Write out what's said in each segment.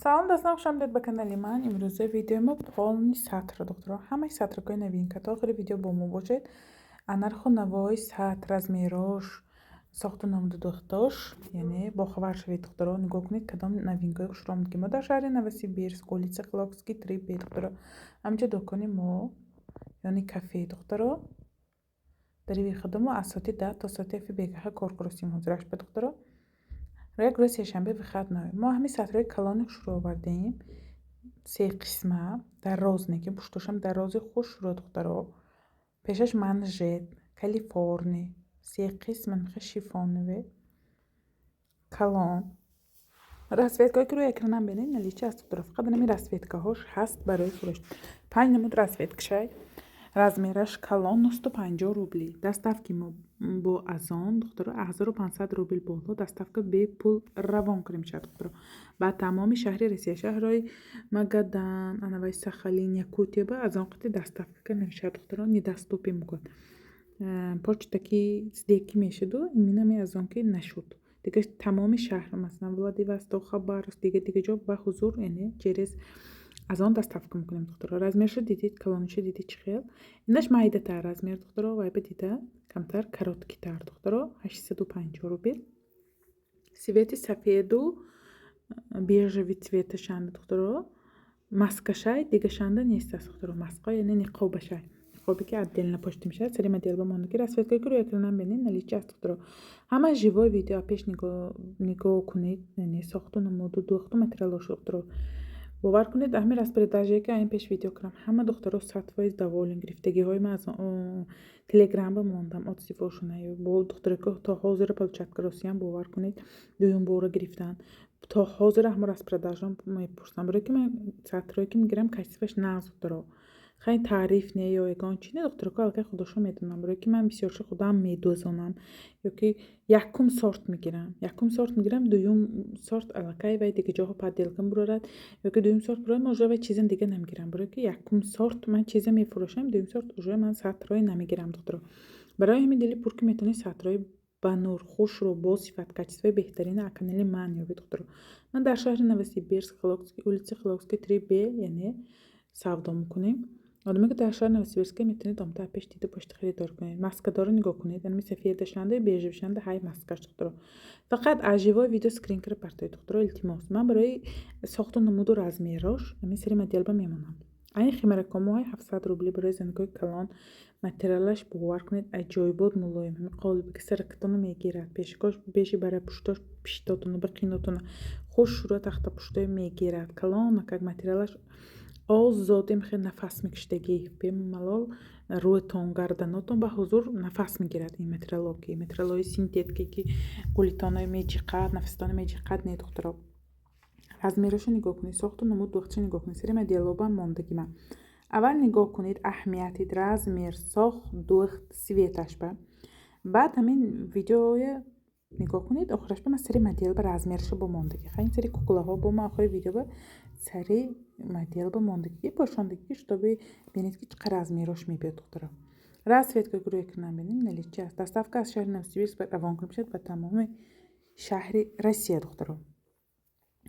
Салом дастам, хуш омадед ба канали ман. Имрӯза видеои мо полни сатр духтуро. Ҳамаи сатракои новинка. То охири видео бо мо бошед. Нарху навои сатр, размерош, сохту намуду духтош, яъне бохабар шавед духтуро. Нигоҳ кунед кадом новинкаи хушро омадгӣ. Мо дар шаҳри Новосибирск, улица Хлопский, 3Б духтуро. Ҳаминҷо дукони мо, яъне кафе духтуро. Дар иви худумо аз соати 10 то соати бегаҳа кор курсим ҳозираш ба духтуро. Як рӯзи сешанбе вихат наои. Мо ҳамин сатраи калони хушро овардем. 3 қисма, дарознаки, пуштошам дарози хушро духтуро. Пешаш манжет, калифорни, 3 қисм шифонове, калон. Расветкаҳое ки рӯи экрана мебинед наличие аст духтуро. Фақат ҳамин расветкаҳош ҳаст барои фурӯш. 5 намуд расветка шай. Размераш калон 950 рубли. Доставки мо бо азон духтуро 1500 рубл боло. Доставка бепул равон кунем шад духтуро. Ба тамоми шаҳри Россия, шаҳрҳои Магадан, Анавай Сахалин, Якутия ба азон қити доставка кунем шад духтуро. Недоступи мукун. Почта ки сдеки мешуду, иминами азон ки нашуд. Дига тамоми шаҳр, масалан Владивосток, Хабаровск, дига ҷо ба ҳузур, яъне через азон доставка мекунем духтуро. Размершо дидид, калонишо дидид чӣ хел. Инаш майдатар размер духтуро, вай ба дида камтар, короткитар духтуро. 850 рубл. Свети сафеду бежави цветашанда духтуро. Маскашай дигашанда нестаст духтуро. Маска яъне ниқобашай. Ниқоби ки отдельно почта мешавад. Сари модел ба мондаги расветкаи ки рӯи экрана мебинед наличие аст духтуро. Ҳама живои видео пеш нигоҳ кунед, яъне сохту намуду духту материалош духтуро. бовар кунед ҳамин распродажае ки айн пеш видео кардам. Ҳама духтуро сатвои даволин гирифтагиҳои ман аз телеграм ба мондам отзивошуна. Бо духтуро ки то ҳозира палчатка росиян бовар кунед дуюм бора гирифтан. То ҳозира ҳама распродажам мепурсам. Барои ки ман сатрое ки мегирам качестваш нағз духтуро. خیلی تعریف نه یا یگان چی نه دکتر که الکی خودشو میدونم برای که من بسیارش خودم میدوزونم یا که یکم سورت میگیرم دوم سورت الکی و دیگه جاها پدیلکم برورد یا که دوم سورت برای موجود و چیزن دیگه نمیگیرم برای که یکم سورت من چیزی میفروشم دوم سورت اوجه من سطرای نمیگیرم دکتر برای همین دلیل پور که میتونی سطرای با نور خوش رو با صفت کچسوی بهترین کانال من یابید دکتر من در شهر نوسیبیرسک خلاقسکی улица خلاقسکی 3B یعنی سودا میکنیم آدمی که در شهر نوسیبیرسک میتونید آمده پیش دیده پشت خریدار کنید مسکه داره نگاه کنید یعنی سفید شنده بیژ شنده های مسکش دکتر فقط عجیبای ویدیو سکرین کر پرتای دکتر التماس من برای ساخت نمود و رزمیراش همین سری مدل به میمونم این خمر کموهای 700 روبلی برای زنگای کلان متریالش باور کنید عجایبات ملایم همین قالبی که سرکتونو میگیرد پیشکاش بیشی برای پشتاش پیشتاتونو بقیناتونو خوش رو تخت پشتای میگیرد کلان که متریالش озодим хе нафас мекиштагӣ бемалол рӯятон гарданотон ба ҳузур нафас мегирад ин материалои синтетикае ки гулитонои меҷиқад нафистони меҷиқад не духтуро размерошо нигоҳ кунед сохту намуд духташо нигоҳ кунед сари моделоба мондагӣ ман аввал нигоҳ кунед аҳамияти размер сохт духт светаш ба баъд ҳамин видеоя нигоҳ кунед охираш ба ман сари модел ба размершо бо мондагӣ ин сари куклаҳо бо ман охири видео ба сари модел ба мондагӣ пошондагӣ штоби бинед ки чӣ қадar размерош мебиёд духтуро расветка ки рӯи экрана мебинед наличие аст доставка аз шаҳри Новосибирск равон кунем шуд ба тамоми шаҳри Россия духтуро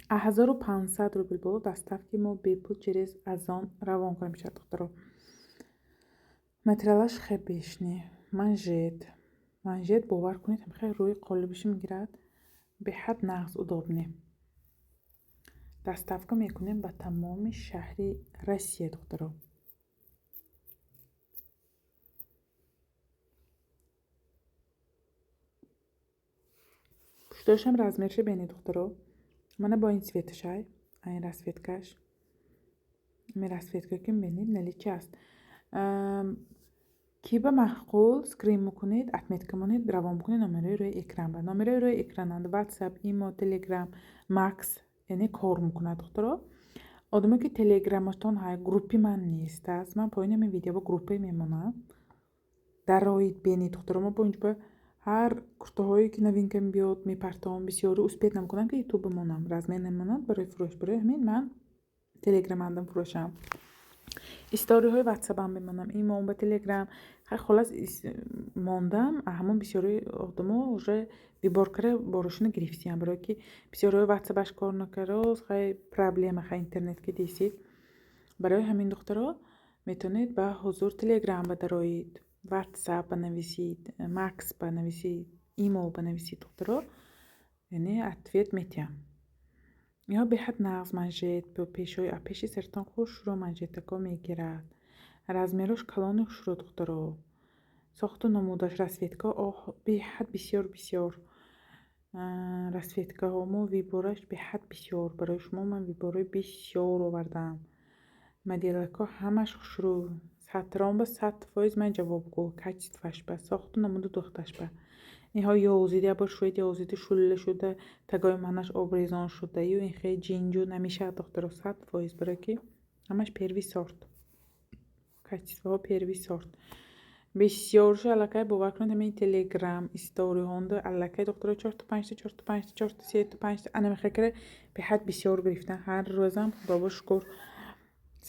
1500 рубл боло доставки мо бепул через азон равон кунем шуд духтуро материалаш хеле бешне манжет бовар кунед хеле рӯи қолибашо мегирад беҳад нағз удобне доставка мекунем ба тамоми шаҳри Россия духтуро пуштошам размершо бенед духтуро мана бо ин светашай айн расветкаш ин расветка ки мебинед наличие аст ки ба маҳқул скрин мекунед отметка монед равон бикунед номерои рӯи экран ба номерои рӯи экрананд WhatsApp имо Telegram Max яъне кор мекунад духтуро одаме ки телеграматон ҳай группи ман нестаст ман поини ҳамин видео ба группа мемонам дароид бенед духтуро мо бо инҷо ба ҳар куртаҳое ки новинка мебиёд мепартовам бисёри успеҳ намкунам ки ютуб бимонам размер намонад барои фурӯш барои ҳамин ман телеграмандам фурӯшам استوری های واتساپ هم بمانم ایمو با تلگرام خلاص мондам ҳамон бисёри одамо уже виборкара борошина гирифтиям барое ки бисёриҳои ватсапаш кор накард хай проблема хай интернет ки дисид барои ҳамин духтаро метавонед ба ҳузур телеграм бадароид ватсап банависид макс банависид имо банависид духтаро яъне ответ метиҳам ё беҳад нағз манжет бо пешои пеши сертон хушро манжетако мегирад размерош калони хушро духтаро сохту намудаш расветка беҳад бисёр расветкаҳомо вибораш беҳад бисёр барои шумо ман вибораи бисёр овардам моделако ҳамаш хушрӯ сатрон ба 100% ман ҷавобгӯ качестваш ба сохту намуду духташ ба инҳо ёзида бо шӯед ёзида шулла шуда тагои манаш обрезон шуда ю ин хе ҷинҷу намешавад духтаро 100% барои ки ҳамаш первый сорт качествоҳо первый сорт бисёршо аллакай бовар кунед ҳамин телеграм историҳонда аллакай духтаро 4-5 анамихакара беҳад бисёр гирифтан ҳар рӯзам худо шукр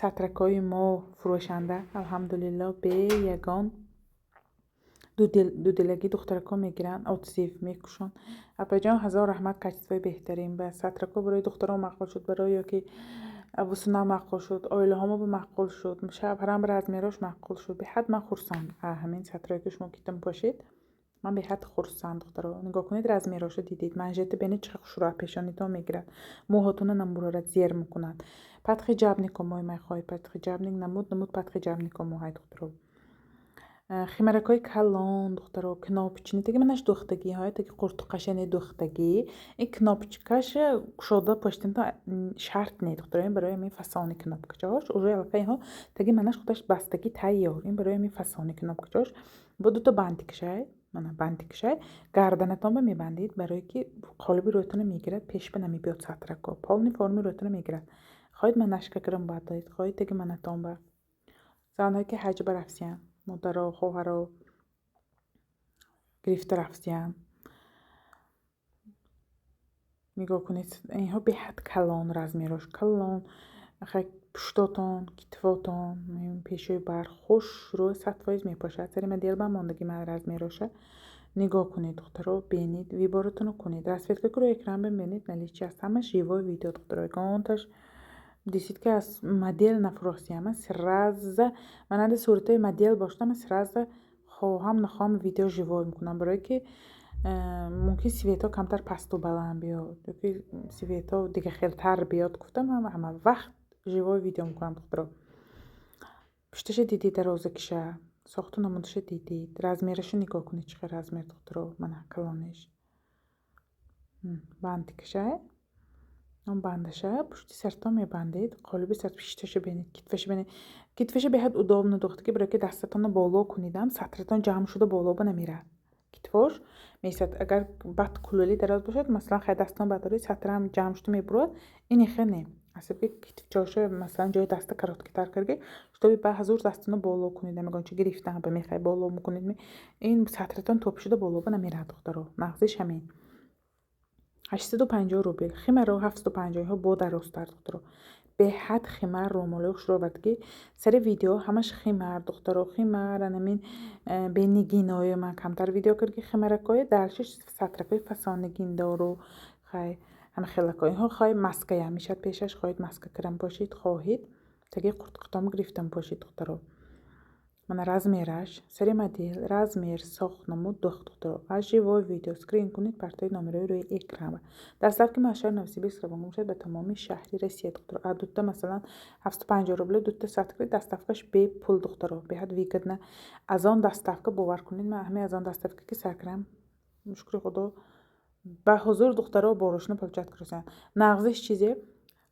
сатракои мо фурӯшанда алҳамдулилло бе ягон дуделагӣ духтарако мегиранд отзив мекушанд апаҷон ҳазор раҳмат качествои беҳтарин ба сатрако барои духтарон маъқул шуд барои ёки вусуна маъқул шуд оилаҳомо ба маъқул шуд шабҳарам размерош маъқул шуд беҳад ман хурсанд ҳамин сатрое ки шумо китам пошед ман беҳад хурсанд духтаро нигоҳ кунед размерошо дидед манжета бенед чӣ хушро пешонитон мегирад мӯҳотона намбурорад зер мекунад патхи ҷабнико мой майхоҳи патхи ҷабник намуд патхи ҷабнико моҳай духтаро химаракои калон духтаро кнопочни таги манаш духтагиҳои таги қуртуқашани духтагӣ ин кнопочкаш кушода поштинто шарт не духтаро ин барои ҳамин фасони кнопкачош уже аллакай инҳо таги манаш худаш бастагӣ тайёр ин барои ҳамин фасони кнопкачош бо дуто бантикашай мана бантикашай гарданатонба мебандид барое ки қолиби рӯтона мегирад пешба намебиёд сатрако полни форми рӯтона мегирад хоҳед манашкакарам бад доед хоҳед таги манатонба занҳое ки ҳаҷба рафтиянд модаро хоҳаро гирифта рафтиянд нигоҳ кунед инҳо беҳад калон размерош калон пуштотон китфотон пешои бар хушрӯ 100% мепошад сари модел ба мондагӣ ман размероша нигоҳ кунед духтаро бенид виборатонро кунед расветка куро экран бенед нали чи аст ҳама живой видео духтаро гонташ дисид ки аз модел нафурохтиям ман сразу мананда суратаи модел бошда ман сразу хоҳам нахоҳам видео живой мекунам барое ки мумкин свето камтар пасту баланд биёд ёки свето дига хелтар биёд гуфтам ҳама вақт живой видео мекунам духтаро пушташа дидид дарозакиша сохту намудаша дидид размераша нигоҳ кунед чӣ хел размер духтаро мана калонеш бантикашай он бандаша пушти сартон мебандед қолиби сарт пишташа бенед китфаша беҳад удобно духтаги барое ки дастатонро боло кунидам сатратон ҷамъ шуда боло ба намерад китфош месад агар бад кулали дароз бошад масалан хай дастон бадоред сатрам ҷамъ шуда мебурад ин ихе не асаби китфчоша масалан ҷои даста короткитар карги шутоби ба ҳазур дастонро боло кунида мегон чи гирифтан ба мехай боло мекунед ин сатратон топ шуда боло ба намерад духтаро нағзиш ҳамин 850 рубл химаро 750 бо дарозтар духтаро беҳад химар ромолои хушро бардагӣ сари видео ҳамаш химар духтаро химар анамин бенигинои ман камтар видео карги химаракои далшиш сатракои фасонигиндору хай ҳама хелакои инҳо хай маскаям мешад пешаш хоҳед маска карам бошед хоҳед таги қуртуқитом гирифтам бошед духтаро мана размераш сари модел размер сохт намуд духтаро аз живой видео скрин кунед партои номерои рӯи экран дастафки машар новосибирск равон мешавад ба тамоми шаҳри Россия духтаро аз дутта масалан 750 рубл дутта сатракаи дастафкаш бепул духтаро беҳад выгодна аз он дастафка бовар кунед ман ҳамин аз он дастафка ки сар кардам шукри худо ба ҳузур духтаро борошина палчат курсанд нағзиш чизе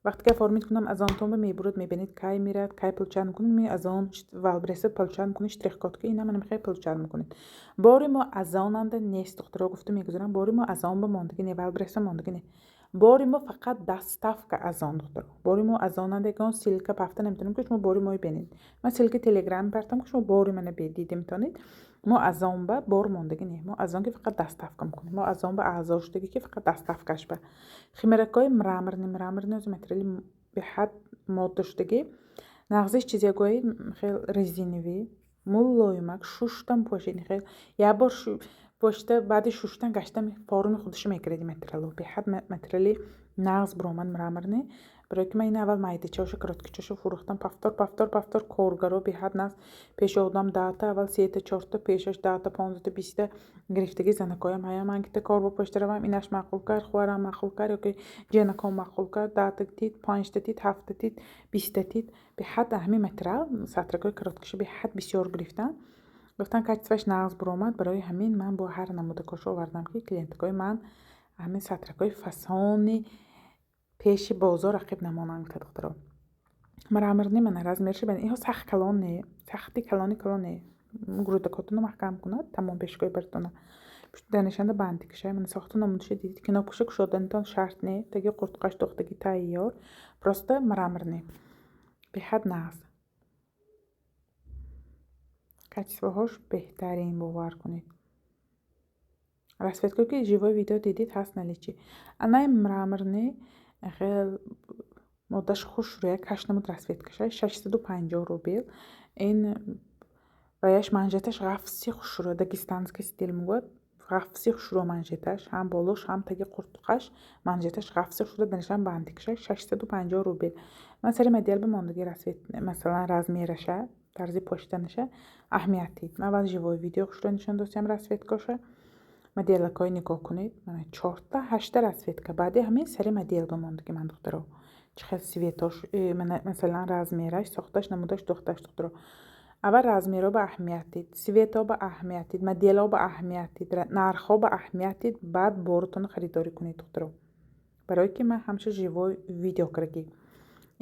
вақте ки оформит кунам аз он тонба мебурад мебинед кай мирад кай пулчат мекунед ми аз он валбреса пулчат мекунед штрихкодка ина ман мехай пулчат мекунед бори мо аз онанда нест духтаро гуфта мегузарам бори мо аз он ба мондагӣ не валбреса мондагӣ не бори мо фақат дастафка аз он духтаро бори мо аз онанда ягон силка пафта наметавонем ки шумо бори мои бинед ман силка телеграм партам ки шумо бори мана дида метавонед мо аз он ба бор мондагӣ не мо аз он ки фақат дастафка мекунем мо аз он ба аъзо шудагӣ ки фақат дастафкаш ба химаракои мраморни материали беҳад модда шудагӣ нағзиш чизягои хел резиновӣ мулоимак шуштан пошед хел як бор пошида баъди шуштан гашта форми худашо мегирад материалро беҳад материали нағз биромад мраморне барое ки ман ин аввал майдачаашо короткичаашо фурӯхтам пафтор коргаро беҳад нағз пеши одам даата аввал 3-та 4-та пешаш 10-та 15-та 20-та гирифтаги занакоям ҳаям ман кита кор бо пошта равам инаш маъқул кард хуарам маъқул кард ёки ҷенаком маъқул кард 10-та тит 5-та тит 7-та тит 20-та тит беҳад ҳамин материал сатракои короткиша беҳад бисёр гирифтам гуфтан качестваш нағз биромад барои ҳамин ман бо ҳар намуда кошо овардам ки клиенткои ман ҳамин сатракои фасони пеши бозор рақиб намонанд гуфта духтаро мраморни мана размерши бен иҳо сахт калон не сахти калони не грудакотуно маҳкам кунад тамом пешкои бартона данишанда банди кишай мана сохту намудиша дидид кнопкаша кушоданитон шарт не таги қуртуқаш дохтаги тайёр просто мраморни беҳад нағз качествоҳош беҳтарин бовар кунед расветкое ки живое видео дидид ҳаст нали чи анаи мраморни хел моддаш хушрӯяк 8 намуд расветкашай 650 рубл ин ваяш манжеташ ғафси хушрӯ дагестанский стил мегӯяд ғафси хушрӯ манжеташ ҳам болош ҳам таги қуртуқаш манжеташ ғафси хушрӯ данишан бандикашай 650 рубл ман сари модел бимондагӣ расвет масалан размераша тарзи поштанаша аҳамият дид ман аввал живое видео хушрӯ нишон достам расветкаша моделакои нигоҳ кунед мана 4-та 8-та расветка баъди ҳамин сари модел бимондагӣ ман духтаро чихел светош масалан размераш сохташ намудаш дохташ духтаро аввал размеро ба аҳамият дид свето ба аҳамият дид модело ба аҳамият дид нархҳо ба аҳамият дид баъд боротон харидорӣ кунед духтаро барое ки ман ҳамеша живое видео карагӣ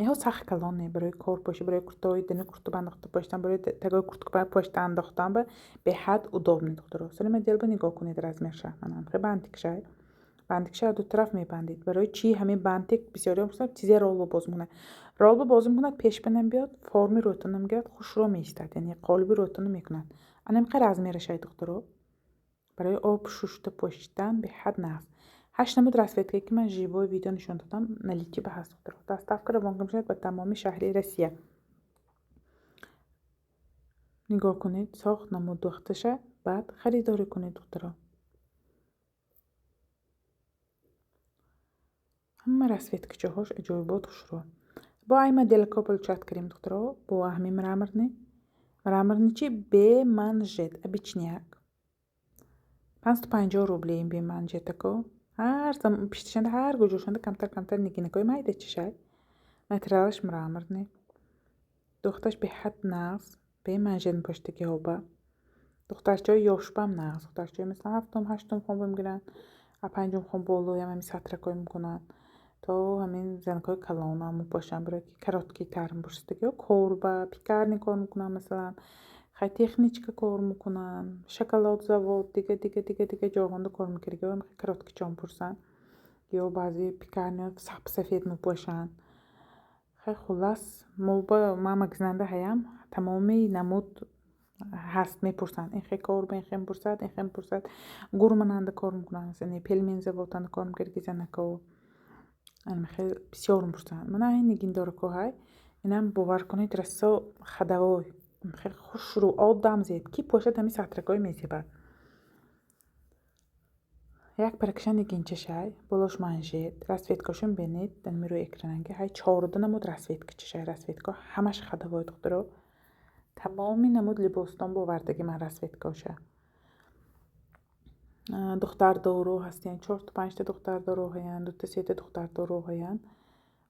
иҳо сахт калон не барои корпоши барои куртои дани куртуба андохта поштан барои тагои куртуба пошта андохтан ба беҳад удобни духтаро сари модел ба нигоҳ кунед размерша манам хе бантикшай бантикша ду тараф мебандид барои чи ҳамин бантик бисёриём гуфтам чизе ролло боз мекунад ролло боз мекунад пеш банам биёд форми рӯтона мегирад хушро меистад яъне қолиби рӯтона мекунад анамиқа размерашай духтаро барои об шушта пошидан беҳад нағз 8 намуд расветка ки ман живое видео нишон додам наличиба ҳаст духтаро доставка равонга мешавад ба тамоми шаҳри Россия нигоҳ кунед сохт намуд духташа баъд харидорӣ кунед духтаро ҳама расветкачаҳош аҷоибот хушро бо ай моделако получат карим духтаро бо ҳамин мраморни чи бе манжет обичняк 550 рубли ин бе манжетако ҳар пишташанда ҳар гӯҷошанда камтар нигинакои майдачашай материалаш мраморни духташ беҳад нағз бе манжет мепоштагиҳо ба духтарчаҳои ёшбам нағз духтарчаҳои масалан 7-8 хонбо мегиранд 5 хон болоям ҳамин сатракой мекунанд то ҳамин занакои калонам мепошанд барое ки короткитар мепошидагиҳо корба пекарни кор мекунанд масалан хай техничка кор мекунанд шоколад завод дига ҷойҳонда кор мекардагиҳо короткича мепурсанд ё баъзи пекарниҳо сафед мепошанд хай хулас ман магазинанда ҳаям тамоми намуд ҳаст мепурсанд ин хе корба ин хе мепурсад гурмананда кор мекунанд яъне пелмен заводанда кор мекардаги занако хел бисёр мепурсанд мана ин нигиндоракоҳай инам бовар кунед рассо хадавой хел хушрӯ одам зед ки пошад ҳамин сатракои мезебад як паракша нигинчашай болош манжет расветкашо мебинед дар мирои экрананга ҳай 14 намуд расветкачашай расветка ҳамаш хадавой духтаро тамоми намуд либостон бовардаги ман расветкаша духтардоро ҳастиянд 4-5 духтардоро ҳаянд 2-3 духтардоро ҳаянд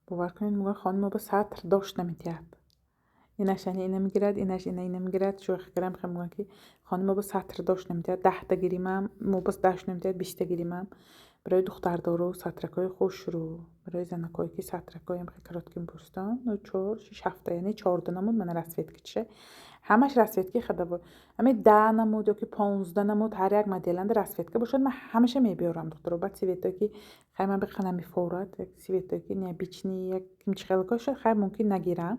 бовар кунед мегӯяд хонума ба сатр дошт намедиҳад инаш яъне ина мегирад инаш ина мегирад шӯхӣ карам мегӯям ки хонума ба сатр дошт намедиҳад 10-та гиримам мобас дашт намедиҳад 20-та гиримам барои духтардоро сатракои хушрӯ барои занакое ки сатракоям коротки мепурсанд 4-6-7 яъне 14 намуд мана расветкачашай ҳамаш расветки хадавой ҳамин 10 намуд ёки 15 намуд ҳар як моделанда расветка бошад ман ҳамеша мебиёрам духтаро баъд светое ки хай ман биқана мефорад як светое ки необичный як кимчихелакой шуд хай мумкин нагирам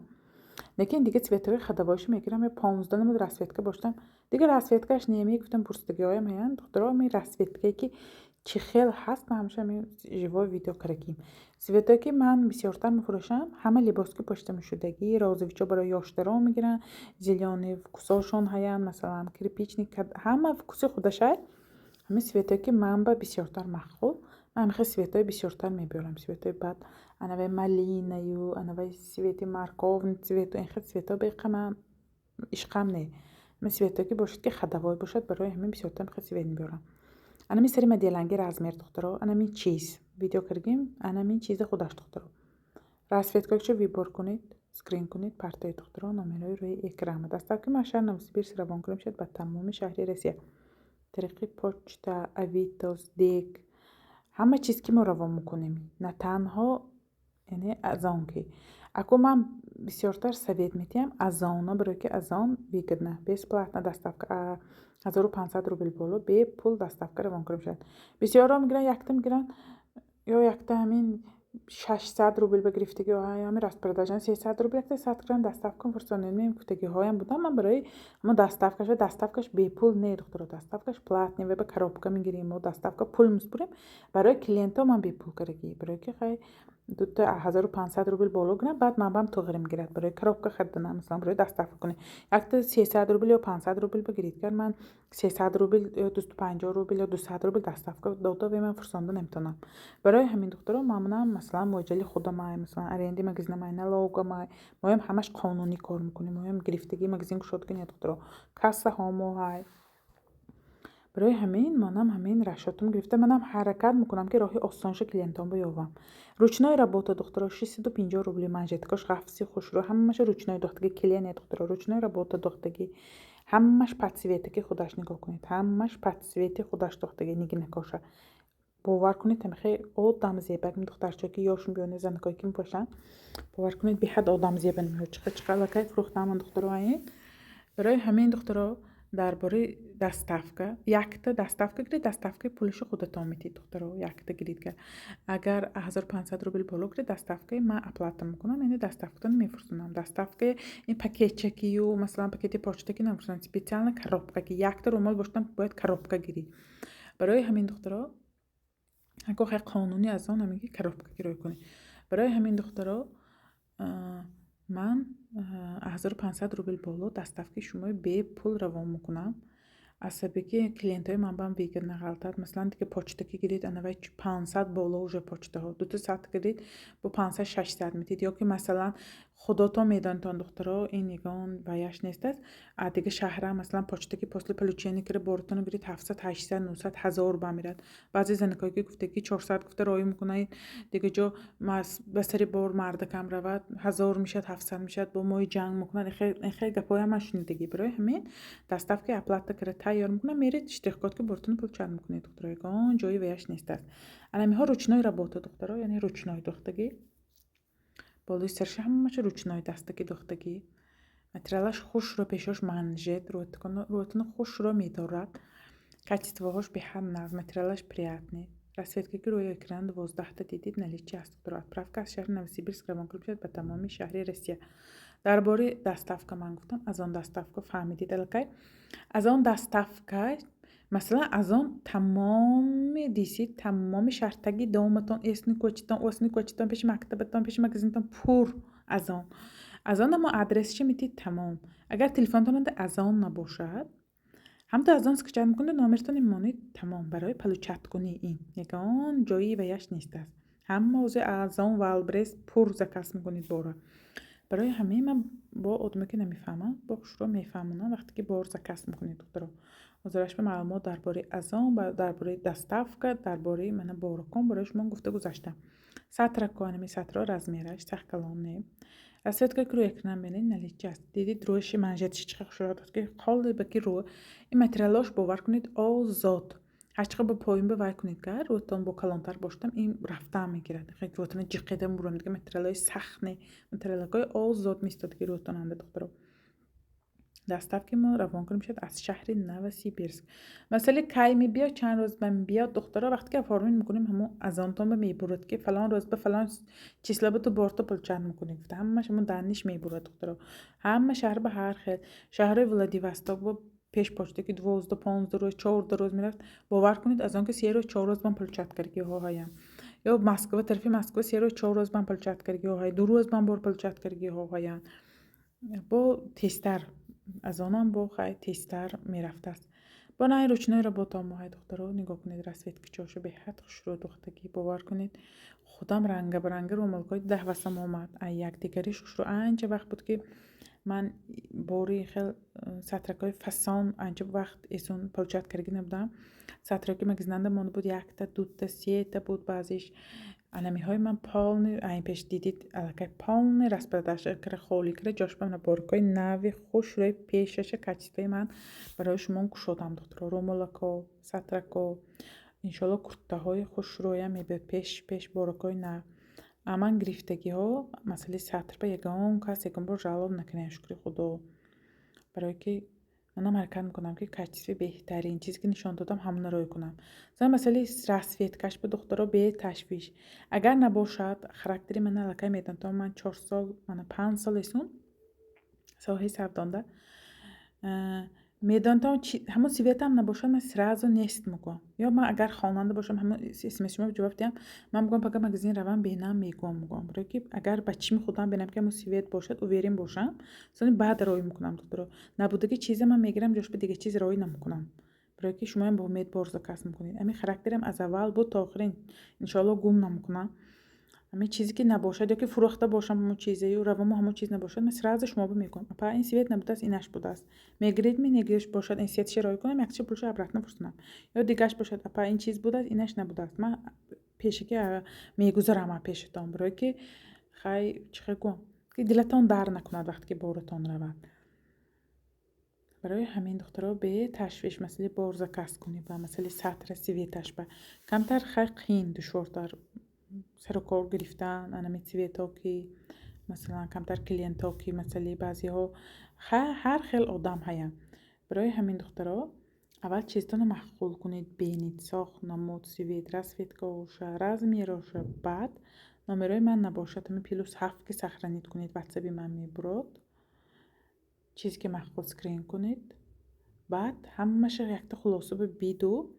лекин дига цветои хадавойшо мегирам 15 намуд расветка боштам дига расветкаш немегуфтам пурсидагиҳоям ҳаянд духтаро ми расветкае ки چی خیلی هست من همیشه همین جوای ویدیو کرگیم سویتایی که من بسیارتر میفروشم همه لباس که پشت شدگی رازویچا برای یاشترا میگیرن زیلیانی وکوساشون هیان مثلا کریپیچنیک همه وکوسی خودش هست همه سویتایی که من با بسیارتر مخول من میخوام سویتای بسیارتر میبرم سویتای بعد انا وی مالینه یو انا وی سویتی مارکوف سویتو این خیلی سویتا بقیمم عشقم نه من سویتایی که باشد که خدوای باشد برای همین بسیارتر میخوام سویت میبرم انا میسری مدیلنگی رزمیر دخترا انا می چیز ویدیو کردیم انا می چیز خودش دخترا رسفیت که ویبور کنید سکرین کنید پرتای دخترا نامرای روی اکرام دستا که ما شهر نوسیبیر روان کنیم شد به تمام شهری رسیه طریقی پوچتا اویتوس دیگ همه چیز که ما روان میکنیم نه تنها یعنی از آن که اکو من بسیارتر سوید میتیم از آنها برای که از آن ویگرنه بیس پلاتنا دستافکا 1500 روبل بولو به پول دستافکا روان کنیم شد بسیارا میگیرن یکتا میگیرن یا یکتا همین 600 روبل به گرفتگی های همین راست پرداجن 300 روبل یکتا 100 گرم دستافکا فرستانه میم گفتگی هایم بودم من برای ما دستافکاش به پول نه دخترا دستافکاش پلات نه به کاروبکا میگیریم و دستافکا پول میسپریم برای کلینتا من به پول کرگی برای که خیلی دوتا 1500 روبل بالا گرم بعد من بام تغییر میگیرد برای کاروبکا خریدنم مثلا برای دستافکا کنه یک تا 300 روبل یا 500 روبل بگیرید که من 300 روبل یا 250 روبل یا 200 روبل دستافکا دوتا به من فرستاندن نمیتونم برای همین دخترا مامانم مثلا موجلی خودم مثلا ارندی مگزین ما نلوگا ما هم همش قانونی کار میکنیم ما هم گرفتگی مگزین شد کنید دخترا کاسه هامو های برای همین منم همین رشاتم گرفته منم حرکت میکنم که راهی آسانش کلینتام بیاوم روچنای رابطه دخترا 650 روبل منجتکاش قفسی خوش رو همش روچنای دختگی کلین دخترا روچنای رابطه دختگی همش پتسویته که خودش نگاه کنید همش پتسویته خودش دختگی نگی نکاشه باور کنید تمخی آدم زیبک می دخترچه که یاشون بیانه زنکایی که میپاشن باور کنید به حد آدم زیبن میشه چقدر لکه فروختم من دخترا برای همین دخترا درباره دستافکا یک تا دستافکا گرید دستافکا پولش خودتون میتید دخترا یک تا گرید که اگر 1500 روبل بالا گرید دستافکا من اپلات میکنم یعنی دستافکا نمیفرستونم دستافکا این پکیت چکی و مثلا پکیت پاچتکی نمیفرستونم سپیشال کاروبکا که یک تا رومال باشتم باید کاروبکا گیرید برای همین دخترا اگه خیلی قانونی از آن میگه کاروبکا گیری کنید برای همین دخترا من 1500 روبل بالا دستافکی شما به پول روان میکنم عصبی که کلینت های من بام ویگر نغلطد مثلا دیگه پاچتکی گیرید انوی 500 بالا اوژه پاچته ها دو تا ساعت گیرید با 500 600 میتید یا که مثلا خودتا میدانتان دخترا این نگان ویش نیست است دیگه شهره مثلا پاچتکی پاسل پلوچینی که بارتون گیرید 700 800 900 1000 با میرد بعضی زنکایی که گفته که 400 گفته رای میکنه دیگه جا بسری بار مرد کم رود 1000 میشد 700 میشد با مای جنگ میکنن خیلی گپای هم شنیدگی برای همین دستاف که اپلات کرده تیار میکنه میرید اشتراکات که بارتون پول چند میکنه دخترایگان جایی ویش نیست است الان ها روچنای رابطه دخترا یعنی روچنای دختگی بالای سرش همش روچنای دستگی دختگی متریالش خوش رو پیشش منجد روتون خوش رو میدارد качествоهاش به هم نرم متریالش приятный расцветка که روی اکران 12 تا دیدید наличие است دخترا отправка از شهر نوسیبیرسک روان کنیم شد به تمامی شهر روسیه درباره دستافکا من گفتم از آن دستافکا فهمیدید الکی از آن دستافکا مثلا از آن تمام دیسی تمام شهرتگی دومتون اسنی کوچتان پیش مکتبتان پیش مگزینتان پر از آن ما ادرسش میتید تمام اگر تلفنتان از آن نباشد هم تا از آن سکچر میکنه نامرتان میمانید تمام برای پلوچت کنی این یگان جایی ویش نیست است هم موضوع از آن والبرس پر زکاس میکنید باره برای همه من با آدمی که نمیفهمم با شروع میفهمونم وقتی که بار زکاس میکنید دخترا وزارش به معلومات درباره از آن درباره دستافکا درباره من بارکن برای شما گفته گذاشتم سطر کنمی سطر رزمیرش سخت کلام نه расцветка که روی اکران بینید наличие است دیدید روش منجتش چقدر شده که خالی بکی رو این متریالاش باور کنید آزاد هر چقدر با پایین به وای کنید که روتون با کلانتر باشتم این رفته هم میگیرد خیلی روتون جقیده مرون دیگه متریالای سخت نه متریالای آزاد میستاد که روتون هم دخترا دستاف که ما روان کنیم شد از شهر نوسیبیرسک مثلا کی می بیا چند روز من بیا دخترا وقتی که فارمین میکنیم همون از آن تا میبرد که فلان روز به فلان چیزلا به تو بارتا پلچن میکنیم همه شما دانش میبرد دخترا همه شهر به هر خیل شهر ولادیواستوک با پیش پاچته که 12 15 روز 14 روز میرفت، باور کنید از آن که 3 روز 4 روز من پلچت کرگی ها هایم یا مسکو طرفی مسکو 3 روز 4 روز من پلچت کرگی ها های 2 روز من بار پلچت کرگی ها هایم با تیستر از آنم با خیلی تیستر میرفت است. با نه روچنای را با تا ماه دخترها نگاه کنید رسوید که چاشو به حد خوش رو دختگی باور کنید خودم رنگ برنگ رو ملکای 10 وسم آمد یک دیگری شش رو انچه وقت بود که من باری خیلی سطرکای فسان انچه وقت ایسون پلچت کرگی نبودم سطرکی مگزننده مانده بود یک تا دو تا سه تا بود بعضیش انمی های من پالنی این پیش دیدید الکه پالنی رسپرداش کره خولی کره جاش بمونه بارکای نوی خوش روی پیشش کچیسته من برای شما کشودم دکتر رومولکو سطرکو انشالله کرده های خوش روی می به پیش بارکای نو اما گرفتگی ها مثلا سطر به یگان کس یکم بار جواب نکنه شکری خدا برای که من حرکت میکنم که کچیسته بهترین چیزی که نشان دادم همون رو کنم مثلا رسویت کش به دخترها به تشویش اگر نباشد خراکتری من علاقه میدن تا من 4 سال من 5 سال ایسون ساحه سردانده میدان تا همون سیویت هم نباشد من سرازو نیست میگم یا من اگر خواننده باشم همون اسم شما جواب دیم من میگم فقط مگزین روان بینم میگم برای که اگر بچه‌م خودم ببینم که همون سیویت باشد و ویریم باشم اصلا بعد روی میکنم دکتر نبوده که چیزی من میگیرم جاش به دیگه چیز روی نمیکنم برای که شما هم با امید بارزا کس میکنید همین خراکترم از اول بود تا آخرین ان شاء الله گم نمیکنم همین چیزی که نباشد یا که فروخته باشم همون چیزی و روامو همون چیز نباشد من سرازش ما میگم اپا این سیویت نبوده است اینش بوده است میگرید می نگیش باشد این سیت شرای کنم یک چه پولش ابرات نپرسونم یا دیگهش باشد اپا این چیز بوده است اینش نبوده است من پیش که میگذارم پیشتون برای که خیلی چه گم که دلتون در نکند وقتی که بارتون رود برای همین دخترها به تشویش مسئله بارزا کس کنید و مسئله سطر سیویتش به کمتر خیلی قین دشوارتر سر و کار گرفتن انا میتویتا که مثلا کمتر کلینتا که مثلا بعضی ها هر خیل آدم هیا برای همین دخترها اول چیزتون مخول کنید بینید ساخت نمود سوید رسوید که راز میراشه بعد نامرای من نباشد همین پیلوس 7 که سخرانید کنید واتساپی من میبرد چیزی که مخول سکرین کنید بعد همش یک تا خلاصه به بیدو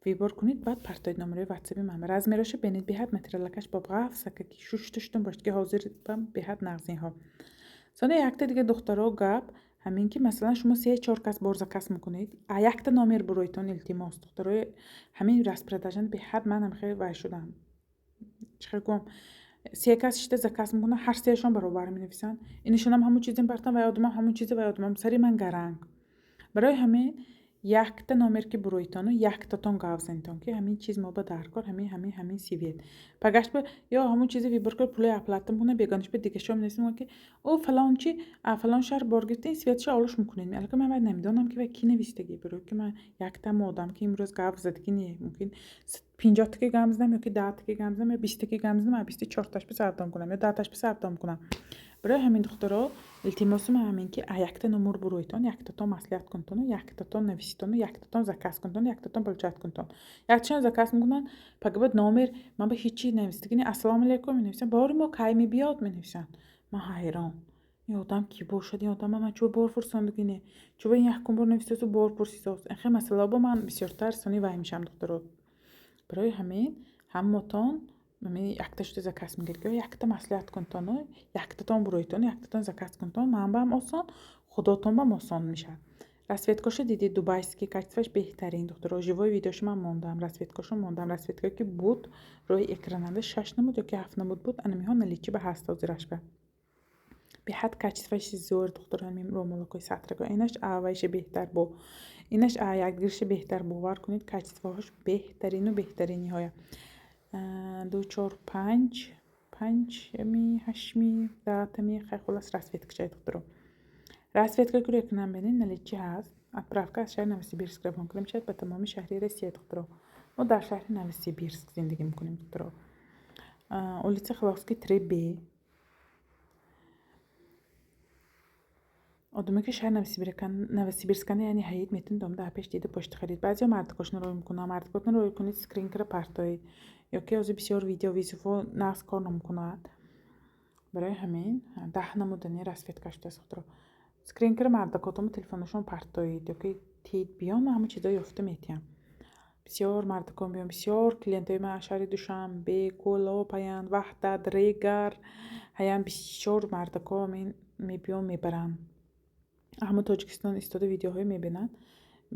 ویبار کنید بعد پرتاید نمره واتساپی من از میراشه بینید به حد متریالکش با بغاف سکه که شش تشتون باشه که حاضر بم به حد نغزین ها سانه یک تا دیگه دخترها گپ همین که مثلا شما 3-4 کس بارزا کس میکنید یک تا نامر برویتون التماس دخترای همین رسپرداجن به حد منم خیلی وای شدم چه گم 3 کس شته زکاس میکنن هر سهشون برابر مینویسن اینشون هم همون چیزی برتن و یادم همون چیزی و یادم سری من گرنگ برای همین یک تا نامر که برویتان و یک تا تون گاوزنتان که همین چیز ما با درکار همین سیویت پگشت به یا همون چیزی ویبر کار پول اپلاتم کنه بیگانش به دیگه شما نیستم که او فلان چی فلان شهر بارگیت این سیویت چه آلوش میکنین البته من نمیدونم که کی نویسته برای که من یک تا مودم که امروز گاو زدگی نیه ممکن 50 تکی گام زدم یا که 10 تکی گام زدم یا 20 تکی گام زدم 24 تاش به سردام کنم یا 10 تاش به سردام کنم برای همین دخترها التماسم همین که یک تا نمر برویتون یک تا مصلحت کنتون یک تا نویسیتون یک تا زکاس کنتون یک تا بلچت کنتون یک چند زکاس میکنن پگه بعد نامر من به هیچی نویسیدگی السلام علیکم مینویسن باری ما کی می بیاد مینویسن من حیران این آدم کی باشد این آدم من چه بار فرساندگی نه چه این یک بار نویسته تو بار پرسیداست این خیلی مسئله با من بسیار ترسانی وای میشم دخترها برای همین همتون من یک تاشت زکاس میگیرم یک تا مصلحت کنتون یک تا برویتون یک تا زکاس کنتون من هم آسان خداتون هم آسان میشه رسویتکاش دیدی دوبایست که کچفش بهترین دخترها جوای ویدیوش من موندم رسویتکاشو موندم رسویتکایی که بود روی اکراننده 6 نمود یا که 7 نمود بود انمی ها نلیچی به 8 زیرش به حد کچفش زور دختر همین رو ملکوی سطرگاه اینش آوایش بهتر بو اینش یک گرش بهتر باور کنید کچفهاش بهترین و بهترینی های 2 4 5 5 می 8 می 10 می خیلی خلاص رسویتکش دخترو رسویتکا که کنم بینین نلیچی هست اطرافکا از شهر نوسیبیرسک رو کنیم شاید به تمامی شهری روسیه دخترو ما در شهر نوسیبیرسک زندگی میکنیم دخترو اولیتس خلاصکی 3B آدمی که شهر نوسیبیرسکانه یعنی هیئت میتون دام ده پیش دیده پشت خرید بعضی مردکاشون رو میکنن مردکاتون رو کنید سکرین کره پرتای یا که از بسیار ویدیو ویزیفو ناس کار نمیکنند برای همین 10 نمودنی رسویتکاش دست دخترو скринкер мардакотому телефонашон партоид ёки тид биён ҳама чизо ёфта метиҳам. бисёр мардакон биён, бисёр клиентои ман ашари душанбе, кӯлопаянд, ваҳдат, регар ҳаян бисёр мардакон мебиён мебаранд. ҳама тоҷикистон истода видеоҳое мебинанд.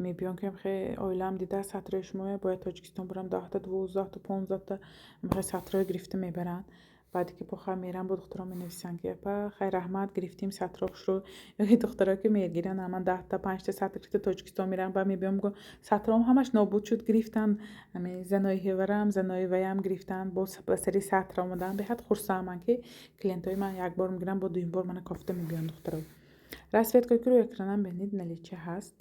мебиён ки мехе оилаам дида сатраи шумо бояд тоҷикистон бурам 10 12 15 мехе сатрое гирифта мебаранд. баъде ки бохар мерам бо духтаро менависанд ки апа хай раҳмат гирифтим сатро хушро ёки духтаро ки мегиранд ама 10 5 сатр гирифта тоҷикистон мерам ба мебиём гӯ сатром ҳамаш нобуд шуд гирифтанд. ами занои ҳеварам занои ваям гирифтанд бо ба сари сатр омаданд. беҳад хурсандам ки клиентои ман як бор мегиранд бо дуюм бор мана кофта мебиёнд духтаро. Расветка ки рӯи экранам бинед налича ҳаст.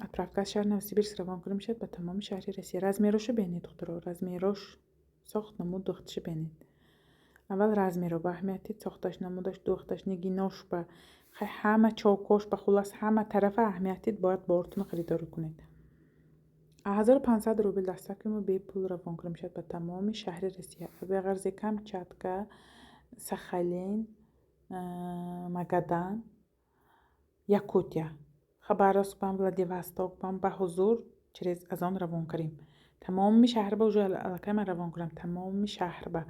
отправка аз шаҳри Новосибирск равон карда мешавад ба тамоми шаҳри Россия. размерошо бинед духтаро, размерош сохт намуд духташа бинед. аввал размеро ба аҳамияти сохташ намудаш духташ нигинош ба ҳама чокош ба хулас ҳама тарафа аҳамиятид бояд ба ортуна харидорӣ кунед. 1500 рубл доставка мо бепул равон карда мешавад ба тамоми шаҳри Россия. авиағарзи Камчатка, Сахалин, Магадан, Якутия, Хабаровск бам, Владивосток бам ба ҳузур через аз он равон карим. тамоми шаҳр ба уже аллакай ман равон кардам тамоми шаҳр ба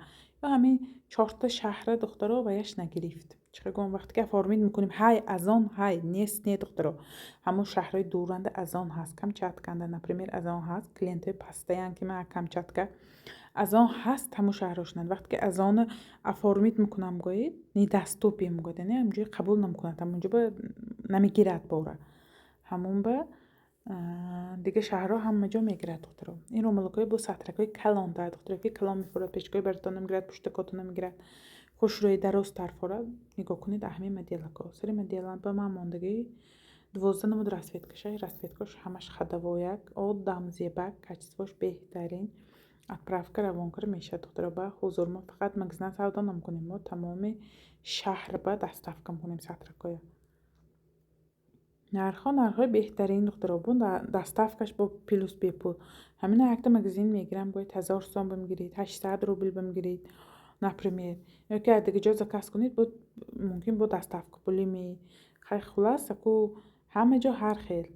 ё ҳамин 4 шаҳра духтаро ва яш нагирифт. чихагон вақте ки оформид мекунем ҳай аз он ҳай нест не духтаро ҳамон шаҳрҳои дуранда аз он ҳаст. Камчатканда например аз он ҳаст. клиентои пастаян ки ман Камчатка аз он ҳаст ҳамон шаҳрошнанд. вақте ки аз он оформид мекунам гоид недоступи мегӯяд яъне ҳамҷои қабул намкунад ҳамонҷо ба намегирад бора ҳамон ба дига шаҳрҳо ҳама ҷо мегирад духтаро. ин ромалокои бо сатракои калон дорад духтаро ки калон мефорад пешкои баратон намегирад пуштакотон намегирад хушрӯи дарозтар форад. нигоҳ кунед аҳми моделако сари моделан ба ман мондагӣ 12 намуд расветкаша расветкаш ҳамаш хадавояк одам зебак качествош беҳтарин. отправка равон карда мешавад духтаро ба ҳузур. мо фақат магазинан савдо намкунем мо тамоми шаҳр ба доставка мекунем сатракоя. нархҳои беҳтарин духтаро бу доставкаш бо плюс бепул. ҳамина якта магазин мегирам бояд 1000 сом бимгиред 800 рубл бимгиред например ёки аз дига ҷо заказ кунед мумкин бо доставка пули ме хай хулас аку ҳама ҷо ҳар хел.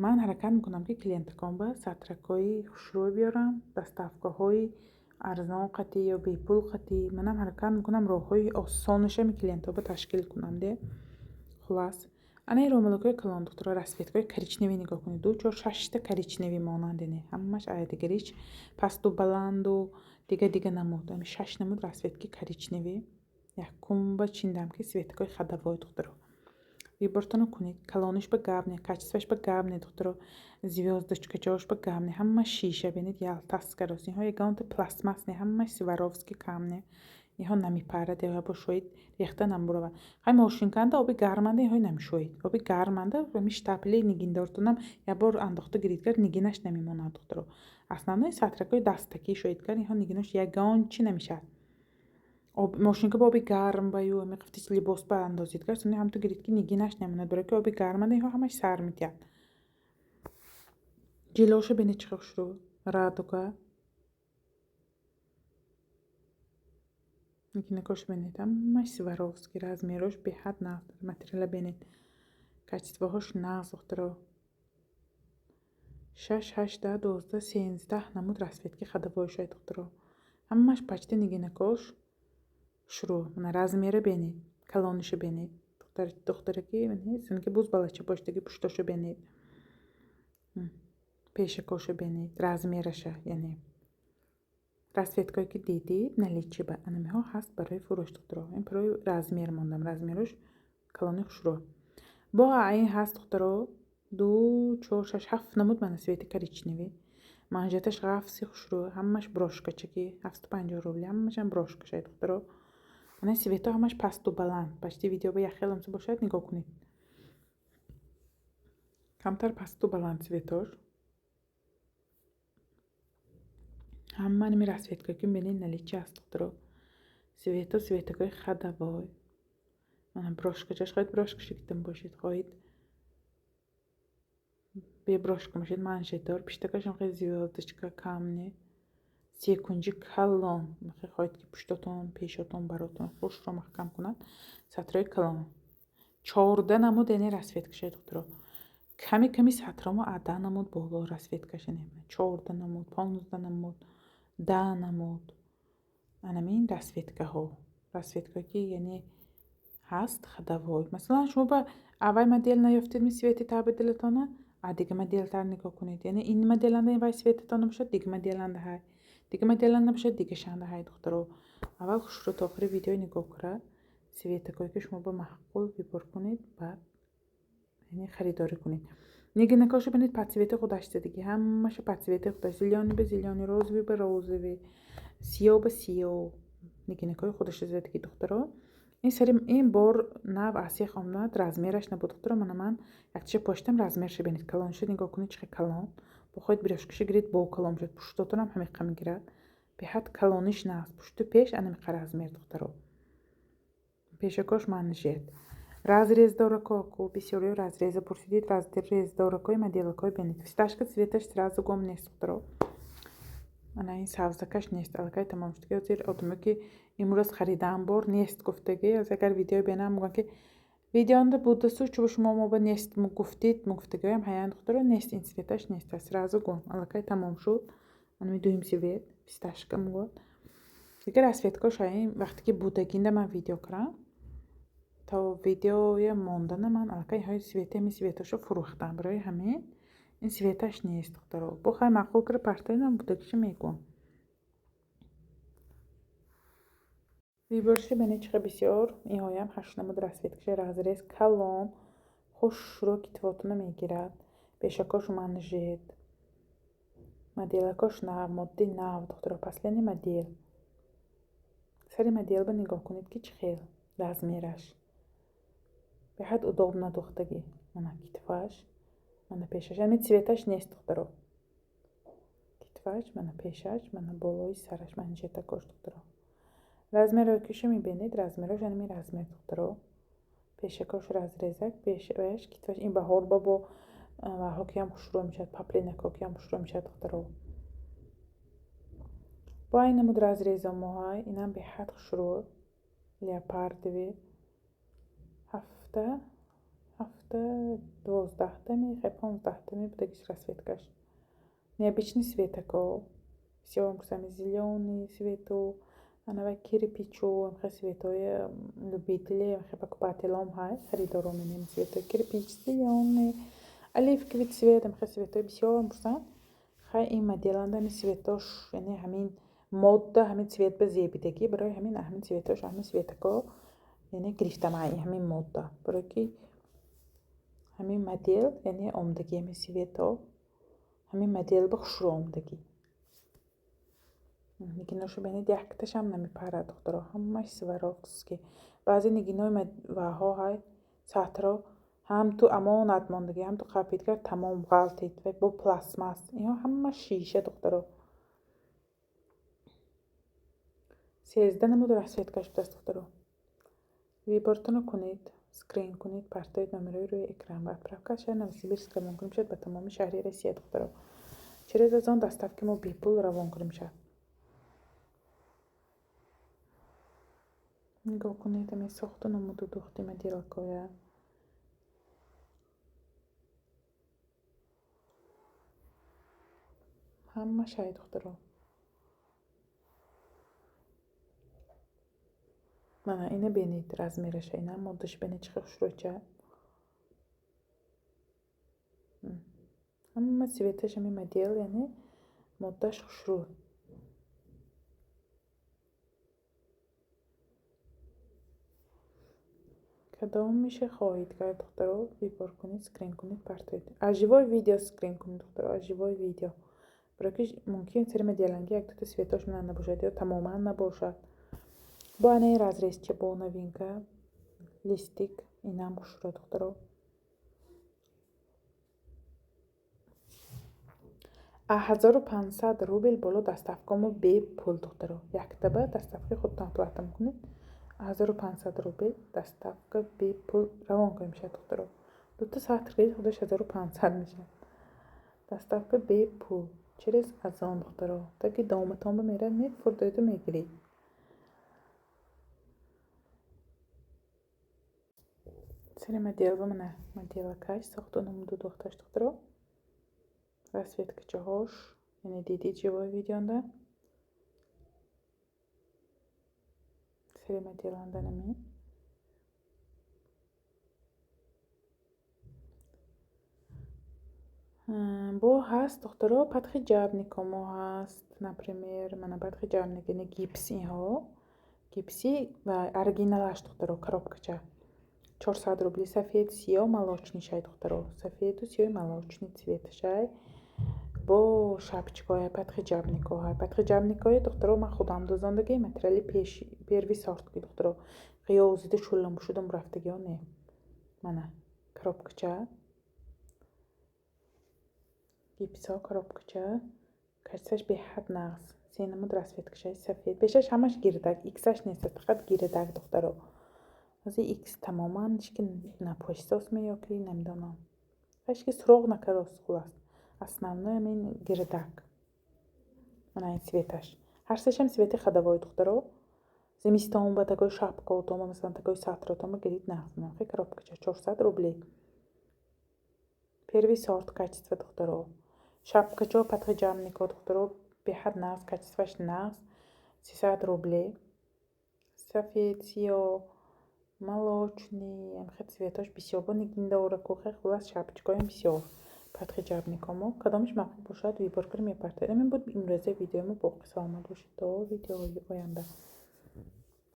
ман ҳаракат мекунам ки клиентакон ба сатракои хушрӯй биёрам доставкаҳои арзон қатӣ ё бепул қатӣ. манам ҳаракат мекунам роҳҳои осонаша клиентҳо ба ташкил кунам де хулас. ана ин ромалокои калон духтаро расветкаи коричневӣ нигоҳ кунед 2 4 6 та коричневӣ монандене ҳамаш айдигарич пасту баланду дига намуд 6 намуд расветки коричневӣ якум ба чиндам ки светкаи хадавой духтаро вибортона кунед калониш ба гавне качествош ба гавне духтаро звёздочкачош ба гавне ҳама шиша бинед ялтаскарос инҳо ягонта пластмассне ҳамаш сваровски камне иҳо намепарад ё бо шоид рехта намбурава хай мошинканда оби гарманда иҳо намешоид оби гарманда ами штапли нигиндортунам я бор андохта гиридгар нигинаш намемонад духтаро. основной сатракои дастакӣ шоидгар иҳо нигинаш ягон чӣ намешавад. мошинка ба оби гарм ба ю ами қифтиш либос ба андозидгар сони ҳамто гирид ки нигинаш намонад барои ки оби гарманда иҳо ҳамаш сар метиҳад. ҷилошо бинед чӣ хушрӯ радуга нигинакош бинед ҳамаш сваровски размерош беҳад нағз материала бинед качествоҳош нағз духтаро 6 8 10 12 13 намуд расветки хадавой шоид духтаро ҳамаш почти нигинакош хушрӯ мана размера бинед калонишо бинед духтараки синки буз балача боштаги пуштошо бинед пешакошо бинед размераша яъне расветкое ки дидид наличиба анамиҳо ҳаст барои фурӯш духтаро. ин барои размер мондам размерош калони хушрӯ бо ин ҳаст духтаро 2 4 6 7 намуд мана свети коричневӣ манжеташ ғафси хушрӯ ҳамаш брошкачаки 750 рубли ҳамашам брошкашай духтаро. ана свето ҳамаш пасту баланд почти видео ба яхеламса бошад нигоҳ кунед камтар пасту баланд светош ҳама ними расветкаки бинед наличи аст духтаро светакои хадавой мана брошкачаш хоҳед брошкаша гитам бошед хоҳед бе брошка бошед манжетдор пиштакашам хоҳед звёздочка камне секунҷи калон хоҳед ки пуштатон пешатон баротон хушро маҳкам кунад сатраи калон 14 намуд яъне расветкаша духтуро. Ками сатрамо аз 10 намуд боло расветкаша нема. 14 намуд, 15 намуд, 10 намуд. Анамин расветкаҳо. Расветка ки яъне ҳаст ходовой. Масалан шумо ба аввал модел наёфтед ми свети табдилатона, а дига моделтар нигоҳ кунед. Яъне ин моделанда вай светатон бошад, дига моделанда ҳай. Дига моделанда бошад, дигашанда ҳай духтуро. Аввал хушрӯ то охири видео нигоҳ кара. Светакое ки шумо ба маъқул вибор кунед, баъд яъне харидорӣ кунед. Нигинакоша бинед подсвети худашдагӣ. Ҳамаша подсвети худаш. Зелёни ба зелёни, розови ба розови, сиёҳ ба сиёҳ. Нигинакои худашдагӣ духтуро. ин бор нав асех омад, размераш набуд духтуро. Ман якчаша поштам размерша бинед. Калонша нигоҳ кунед чиқа калон. Бо хӯед брёшкаша гиред бо калон бошад. Пуштотонам ҳамиқа мегирад. Беҳад калониш наст. Пушту пеш анамиқа размер духтуро. Пешакош манжет. Разрездораку бисёриё разреза пурсидид. Разрездоракои моделакой бинед. Фисташка цветаш сразу гом нест духтуро. ана ин сабзакаш нест. Аллакай тамом шуд. Озир одаме ки имрӯз харидаам бор нест гуфтагӣ. Аз агар видео бинам мегӯям ки видеонда будасу чӯба шумо моба нест гуфтид мугуфтагиам ҳаян духтуро нест ин цветаш нест. Сразу гом. Аллакай тамом шуд. Анами дуюм цвет фисташка мегӯяд. Дигар расветкош ҳаин вақте ки будагинда ман видео карам. То видеоя мондана ман аллакай ҳай светами светашо фурӯхтам. Барои ҳамин ин светаш нест духтуро. Бо хай маъқул кара партайнам будагиша мегӯям. виборша бинед чиқа бисёр ниҳоям 8 намуд расветкаша разрез калон хушрӯ китвотуна мегирад. пешакош манжет. моделакош нав, модди нав духтуро. Паслени модел. сари моделба нигоҳ кунед ки чӣ хел размераш. беҳад удобна духтагӣ. Мана китваш, мана пешаш. Ами цветаш нест духтуро. китваш, мана пешаш, мана болои сараш манжетакош духтуро. размеракоша мебинед. Размераш ами размер духтуро. пешакош разрезак, пешаш, китваш. ин баҳорба бо ваҳо ки ҳам хушрӯ мешавад. паплинако ки ҳам хушрӯ мешавад духтуро. бо ин намуд разрезамоҳай инам беҳад хушрӯ леопардови ҳафта 12-тами хай 15-тами будагиш расветкаш. необычный светако бисёр муксами зелёный свету анавай кирпичу хай светои любители хай покупателям ҳай харидором менем светои кирпич зелёный оливковый цвет хай светои бисёр муксам. хай ин моделанда ами светош яъне ҳамин модда ҳамин цвет ба зебидагӣ. барои ҳамин ҳамин цветош ҳамин светако яъне гирифтамай ҳамин модда. барои ки ҳамин модел яъне омдагӣ ҳамин свето ҳамин модел ба хушрӯ омдагӣ. нигиноша бинед якташам намепарад духтуро. ҳамаш сваровски. баъзе нигинои ваҳо ҳай сатро ҳам ту амонат мондагӣ ҳам ту қапидгар тамом ғалтид ва бо пластмас. инҳо ҳама шиша духтуро. 13 намуд расветкаш будааст духтуро. вибортона кунед. скрин кунед. партоед номерои рӯи экран. ба отправкаша новосибирск равон кунӣ мешавад ба тамоми шаҳри Россия духтуро. через аз он доставки мо бепул равон кунӣ мешавад. нигоҳ кунед ами сохту намуду духти моделакоя. ҳама шай духтуро. мана ина бинед размераша. ина моддаш бинед чиқа хушрӯча. ҳама цветаш ами модел яъне моддаш хушрӯ. кадомиша хоҳед кард духтуро. вибор кунед. скрин кунед. партоед. аз живой видео скрин кунед духтуро. аз живой видео. барои ки мумкин сари моделанги як дута светош мана набошад ё тамоман набошад. бо анаи разрезча бо новинка листик инам хушрӯ духтуро. а 1500 рубл боло доставкамо бепул духтуро. яктаба доставкаи худтон плата мекунед. 1500 рубл доставка бепул равон кунӣ мешавад духтуро. дута сатр гиред худаш 1500 мешавад. доставка бепул через азон духтуро. таки доматонба мерад мефурдоиду мегиред. сари моделва мана моделакаш сохту намуду духташ духтаро расветкачаҳош яъне дидид ҷивои видеонда сари моделанда нами бо ҳаст духтаро падхи ҷабникомо ҳаст например мана падхи ҷабник яъне гипс инҳо гипси ва оригиналаш духтаро коробкача 400 рубли сафед сиёҳ молочнишай духтаро сафеду сиёҳи молочни цветашай бо шапчикоя падхи ҷабникоя духтаро ман худам дузондаги материали перви сортки духтаро ғиёвузида шулламушудам рафтагиҳо не мана коробкача гипсо коробкача качестваш беҳад нағз сенамуд расветкашаи сафед бешаш ҳамаш гирдак иксаш нест фақат гирдак духтаро ази икс тамоман ишки напошисос меё ки намедонам ишки суроғ накарос хулас основной амин гирдак мана ин цветаш ҳар сешам цвети ходовой духтаро зимистон ба такой шапкаотома масалан такой сатротома гирид нағз нахи коробкача 400 рубли перви сорт качество духтаро шапкачо падхи ҷабнико духтаро беҳад нағз качестваш нағз 300 рубли сафед сиёҳ молочный амхе цветош бисёр бо нигиндора кӯхе хулас шапчикоям бисёр падхи ҷабникомо кадомиш мақбул бошад вибор кунед мепартоед ин буд имрӯзаи видеомо боқӣ саломат бошед то видеои оянда.